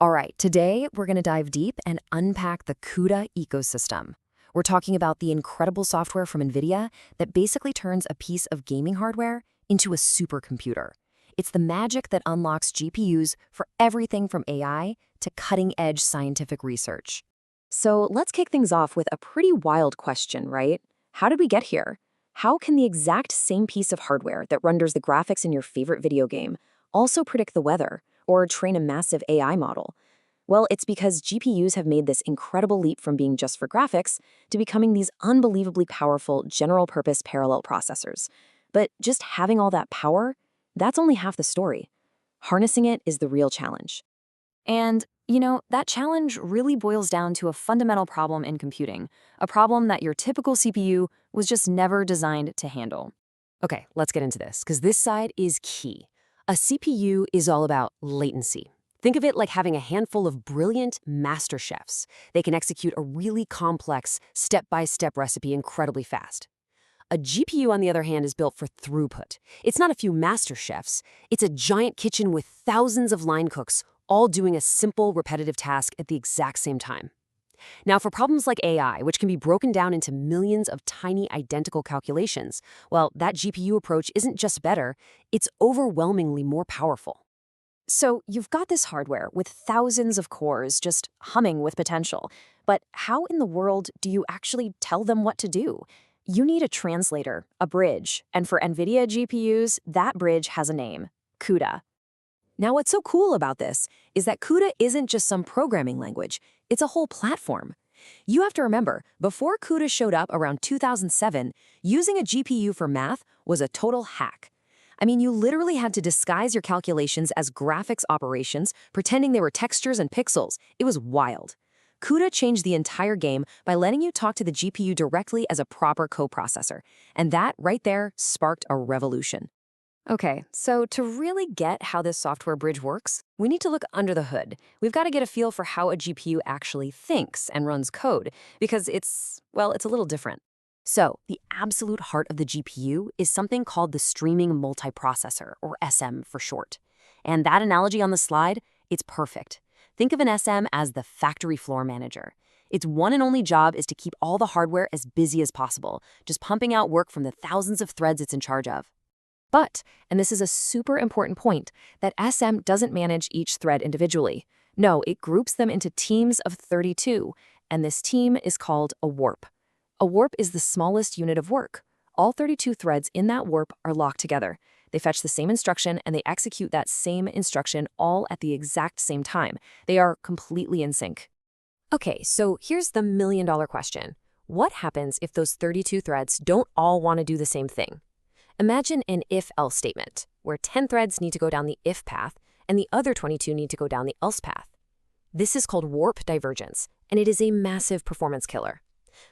All right, today we're going to dive deep and unpack the CUDA ecosystem. We're talking about the incredible software from NVIDIA that basically turns a piece of gaming hardware into a supercomputer. It's the magic that unlocks GPUs for everything from AI to cutting-edge scientific research. So let's kick things off with a pretty wild question, right? How did we get here? How can the exact same piece of hardware that renders the graphics in your favorite video game also predict the weather or train a massive AI model? Well, it's because GPUs have made this incredible leap from being just for graphics to becoming these unbelievably powerful general-purpose parallel processors. But just having all that power, that's only half the story. Harnessing it is the real challenge. And, that challenge really boils down to a fundamental problem in computing, a problem that your typical CPU was just never designed to handle. Okay, let's get into this, because this side is key. A CPU is all about latency. Think of it like having a handful of brilliant master chefs. They can execute a really complex, step-by-step recipe incredibly fast. A GPU, on the other hand, is built for throughput. It's not a few master chefs. It's a giant kitchen with thousands of line cooks, all doing a simple, repetitive task at the exact same time. Now, for problems like AI, which can be broken down into millions of tiny, identical calculations, well, that GPU approach isn't just better, it's overwhelmingly more powerful. So you've got this hardware with thousands of cores just humming with potential. But how in the world do you actually tell them what to do? You need a translator, a bridge, and for NVIDIA GPUs, that bridge has a name, CUDA. Now, what's so cool about this is that CUDA isn't just some programming language, it's a whole platform. You have to remember, before CUDA showed up around 2007, using a GPU for math was a total hack. I mean, you literally had to disguise your calculations as graphics operations, pretending they were textures and pixels. It was wild. CUDA changed the entire game by letting you talk to the GPU directly as a proper coprocessor, and that right there sparked a revolution. Okay, so to really get how this software bridge works, we need to look under the hood. We've got to get a feel for how a GPU actually thinks and runs code, because it's a little different. So, the absolute heart of the GPU is something called the streaming multiprocessor, or SM for short. And that analogy on the slide, it's perfect. Think of an SM as the factory floor manager. Its one and only job is to keep all the hardware as busy as possible, just pumping out work from the thousands of threads it's in charge of. But, and this is a super important point, that SM doesn't manage each thread individually. No, it groups them into teams of 32, and this team is called a warp. A warp is the smallest unit of work. All 32 threads in that warp are locked together. They fetch the same instruction and they execute that same instruction all at the exact same time. They are completely in sync. Okay, so here's the million-dollar question. What happens if those 32 threads don't all want to do the same thing? Imagine an if-else statement, where 10 threads need to go down the if path and the other 22 need to go down the else path. This is called warp divergence, and it is a massive performance killer.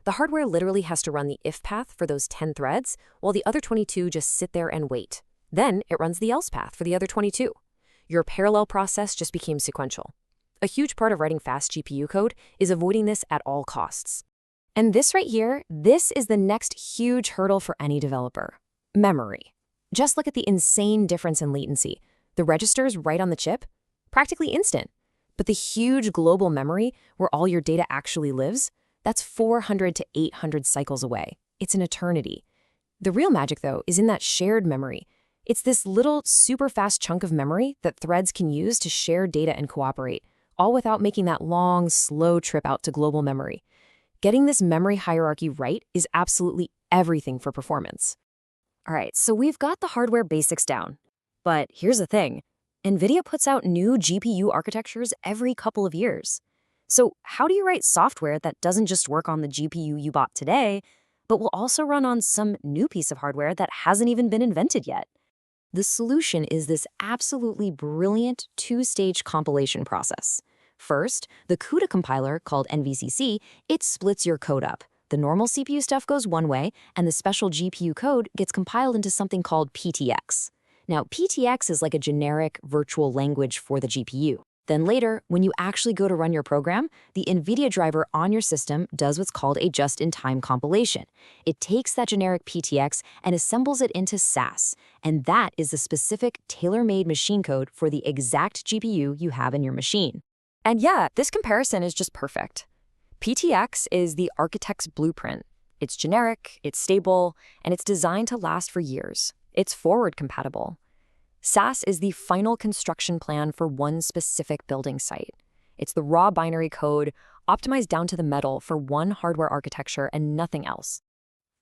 The hardware literally has to run the if path for those 10 threads, while the other 22 just sit there and wait. Then it runs the else path for the other 22. Your parallel process just became sequential. A huge part of writing fast GPU code is avoiding this at all costs. And this right here, this is the next huge hurdle for any developer. Memory. Just look at the insane difference in latency. The registers right on the chip, practically instant. But the huge global memory, where all your data actually lives, that's 400 to 800 cycles away. It's an eternity. The real magic, though, is in that shared memory. It's this little, super fast chunk of memory that threads can use to share data and cooperate, all without making that long, slow trip out to global memory. Getting this memory hierarchy right is absolutely everything for performance. All right, so we've got the hardware basics down. But here's the thing. NVIDIA puts out new GPU architectures every couple of years. So how do you write software that doesn't just work on the GPU you bought today, but will also run on some new piece of hardware that hasn't even been invented yet? The solution is this absolutely brilliant two-stage compilation process. First, the CUDA compiler, called NVCC, it splits your code up. The normal CPU stuff goes one way, and the special GPU code gets compiled into something called PTX. Now, PTX is like a generic virtual language for the GPU. Then later, when you actually go to run your program, the NVIDIA driver on your system does what's called a just-in-time compilation. It takes that generic PTX and assembles it into SAS, and that is the specific tailor-made machine code for the exact GPU you have in your machine. And yeah, this comparison is just perfect. PTX is the architect's blueprint. It's generic, it's stable, and it's designed to last for years. It's forward compatible. SAS is the final construction plan for one specific building site. It's the raw binary code, optimized down to the metal for one hardware architecture and nothing else.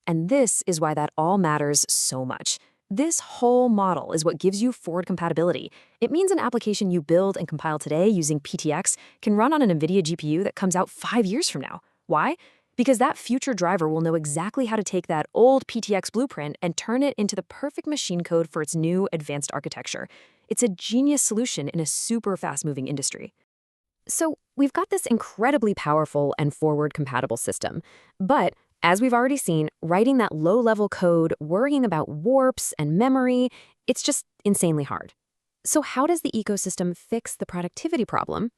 And this is why that all matters so much. This whole model is what gives you forward compatibility. It means an application you build and compile today using PTX can run on an NVIDIA GPU that comes out 5 years from now. Why? Because that future driver will know exactly how to take that old PTX blueprint and turn it into the perfect machine code for its new advanced architecture. It's a genius solution in a super fast-moving industry. So we've got this incredibly powerful and forward-compatible system. But as we've already seen, writing that low-level code, worrying about warps and memory, it's just insanely hard. So how does the ecosystem fix the productivity problem?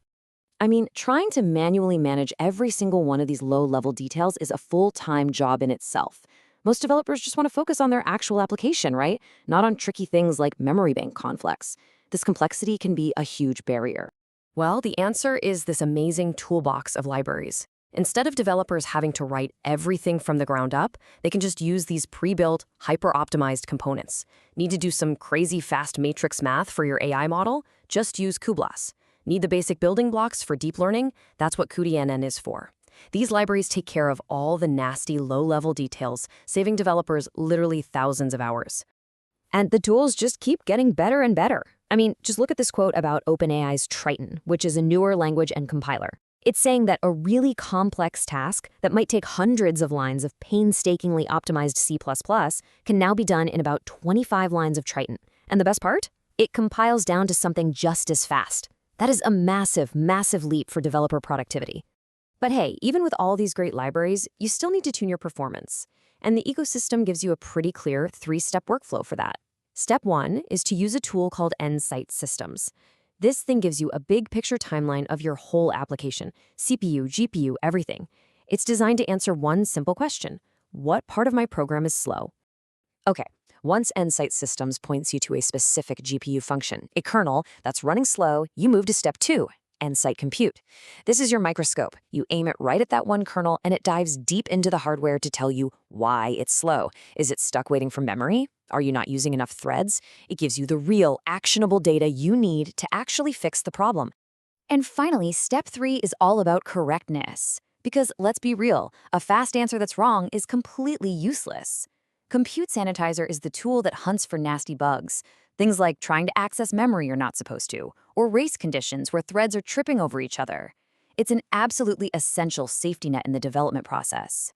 I mean, trying to manually manage every single one of these low-level details is a full-time job in itself. Most developers just want to focus on their actual application, right? Not on tricky things like memory bank conflicts. This complexity can be a huge barrier. Well, the answer is this amazing toolbox of libraries. Instead of developers having to write everything from the ground up, they can just use these pre-built, hyper-optimized components. Need to do some crazy fast matrix math for your AI model? Just use cuBLAS. Need the basic building blocks for deep learning? That's what cuDNN is for. These libraries take care of all the nasty low-level details, saving developers literally thousands of hours. And the tools just keep getting better and better. I mean, just look at this quote about OpenAI's Triton, which is a newer language and compiler. It's saying that a really complex task that might take hundreds of lines of painstakingly optimized C++ can now be done in about 25 lines of Triton. And the best part? It compiles down to something just as fast. That is a massive, massive leap for developer productivity. But hey, even with all these great libraries, you still need to tune your performance. And the ecosystem gives you a pretty clear 3-step workflow for that. Step 1 is to use a tool called Nsight Systems. This thing gives you a big picture timeline of your whole application, CPU, GPU, everything. It's designed to answer one simple question: what part of my program is slow? Okay, once Nsight Systems points you to a specific GPU function, a kernel that's running slow, you move to step 2, Nsight Compute. This is your microscope. You aim it right at that one kernel, and it dives deep into the hardware to tell you why it's slow. Is it stuck waiting for memory? Are you not using enough threads? It gives you the real, actionable data you need to actually fix the problem. And finally, step 3 is all about correctness. Because let's be real, a fast answer that's wrong is completely useless. Compute Sanitizer is the tool that hunts for nasty bugs. Things like trying to access memory you're not supposed to, or race conditions where threads are tripping over each other. It's an absolutely essential safety net in the development process.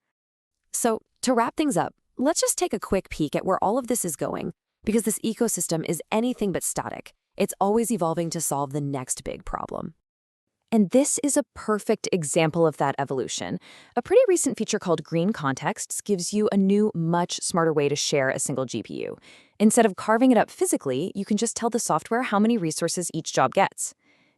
So, to wrap things up, let's just take a quick peek at where all of this is going, because this ecosystem is anything but static. It's always evolving to solve the next big problem. And this is a perfect example of that evolution. A pretty recent feature called Green Contexts gives you a new, much smarter way to share a single GPU. Instead of carving it up physically, you can just tell the software how many resources each job gets.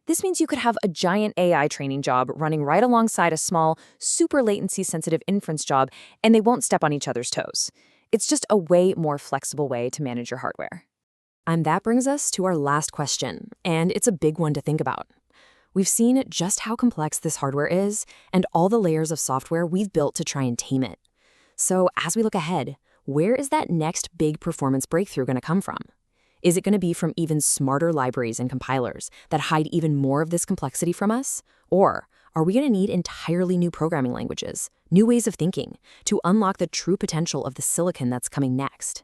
This means you could have a giant AI training job running right alongside a small, super latency-sensitive inference job, and they won't step on each other's toes. It's just a way more flexible way to manage your hardware. And that brings us to our last question, and it's a big one to think about. We've seen just how complex this hardware is and all the layers of software we've built to try and tame it. So as we look ahead, where is that next big performance breakthrough going to come from? Is it going to be from even smarter libraries and compilers that hide even more of this complexity from us? Or are we going to need entirely new programming languages, new ways of thinking, to unlock the true potential of the silicon that's coming next?